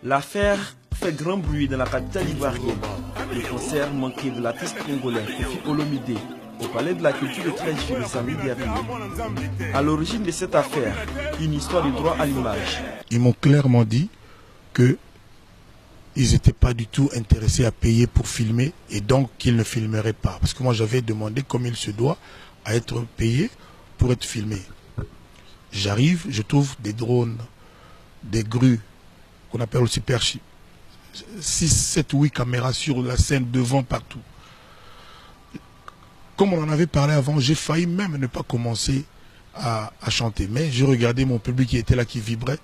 L'affaire fait grand bruit dans la capitale ivoirienne. Le concert manqué de l'artiste congolais Koffi Olomide au Palais de la Culture de Trècheville le samedi dernier. À l'origine de cette affaire, une histoire de droit à l'image. Ils m'ont clairement dit qu'ils n'étaient pas du tout intéressés à payer pour filmer et donc qu'ils ne filmeraient pas. Parce que moi j'avais demandé comme il se doit à être payé pour être filmé. J'arrive, je trouve des drones, des grues, qu'on appelle aussi perchi. 6, 7, 8 caméras sur la scène, devant, partout. Comme on en avait parlé avant, j'ai failli même ne pas commencer à chanter. Mais je regardais mon public qui était là, qui vibrait.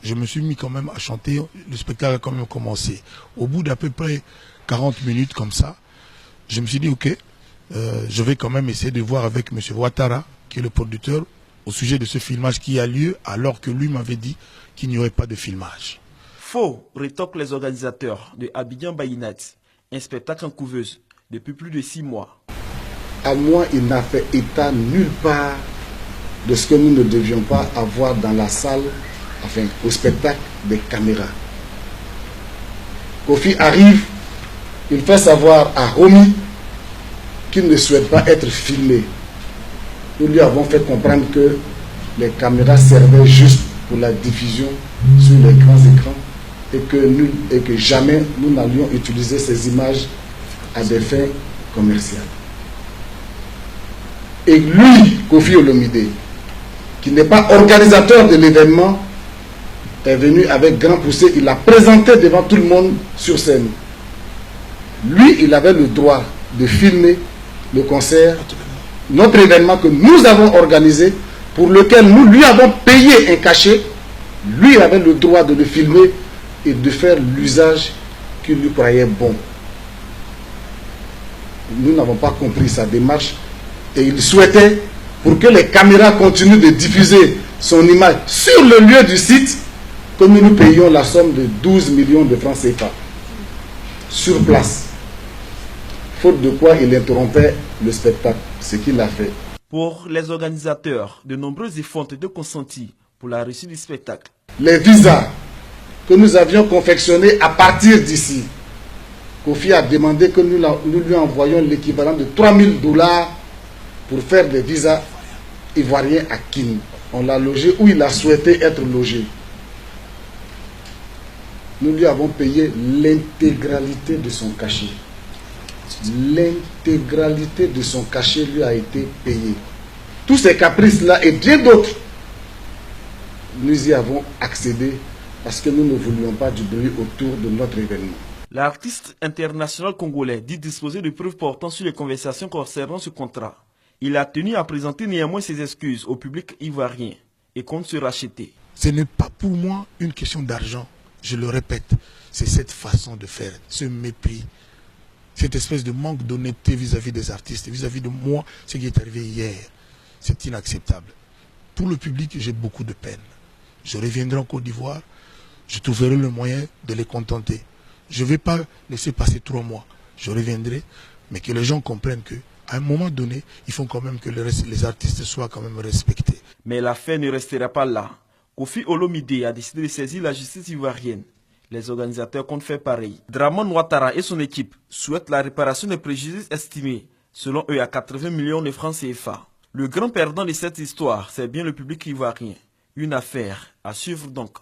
Je me suis mis quand même à chanter. Le spectacle a quand même commencé. Au bout d'à peu près 40 minutes comme ça, je me suis dit, ok, je vais quand même essayer de voir avec M. Ouattara, qui est le producteur, au sujet de ce filmage qui a lieu, alors que lui m'avait dit qu'il n'y aurait pas de filmage. Faux, rétorquent les organisateurs de Abidjan by Night, un spectacle en couveuse depuis plus de 6 mois. À moi, il n'a fait état nulle part de ce que nous ne devions pas avoir dans la salle, enfin au spectacle, des caméras. Koffi arrive, il fait savoir à Romy qu'il ne souhaite pas être filmé. Nous lui avons fait comprendre que les caméras servaient juste pour la diffusion sur les grands écrans et que jamais nous n'allions utiliser ces images à des fins commerciales. Et lui, Koffi Olomide, qui n'est pas organisateur de l'événement, est venu avec grand poussé, il l'a présenté devant tout le monde sur scène. Lui, il avait le droit de filmer le concert, notre événement que nous avons organisé, pour lequel nous lui avons payé un cachet. Lui avait le droit de le filmer et de faire l'usage qu'il lui croyait bon. Nous n'avons pas compris sa démarche et il souhaitait, pour que les caméras continuent de diffuser son image sur le lieu du site, que nous nous payions la somme de 12 millions de francs CFA sur place. Faute de quoi il interrompait le spectacle, ce qu'il a fait. Pour les organisateurs, de nombreux efforts ont été consentis pour la réussite du spectacle. Les visas que nous avions confectionnés à partir d'ici, Koffi a demandé que nous lui envoyions l'équivalent de 3000 $ pour faire des visas ivoiriens à Kin. On l'a logé où il a souhaité être logé. Nous lui avons payé l'intégralité de son cachet. L'intégralité de son cachet lui a été payée. Tous ces caprices-là et bien d'autres, nous y avons accédé parce que nous ne voulions pas du bruit autour de notre événement. L'artiste international congolais dit disposer de preuves portant sur les conversations concernant ce contrat. Il a tenu à présenter néanmoins ses excuses au public ivoirien et compte se racheter. Ce n'est pas pour moi une question d'argent. Je le répète, c'est cette façon de faire, ce mépris, cette espèce de manque d'honnêteté vis-à-vis des artistes, vis-à-vis de moi, ce qui est arrivé hier. C'est inacceptable. Pour le public, j'ai beaucoup de peine. Je reviendrai en Côte d'Ivoire, je trouverai le moyen de les contenter. Je ne vais pas laisser passer 3 mois. Je reviendrai, mais que les gens comprennent qu'à un moment donné, il faut quand même que les artistes soient quand même respectés. Mais l'affaire ne restera pas là. Koffi Olomide a décidé de saisir la justice ivoirienne. Les organisateurs comptent faire pareil. Dramane Ouattara et son équipe souhaitent la réparation des préjudices estimés, selon eux, à 80 millions de francs CFA. Le grand perdant de cette histoire, c'est bien le public ivoirien. Une affaire à suivre donc.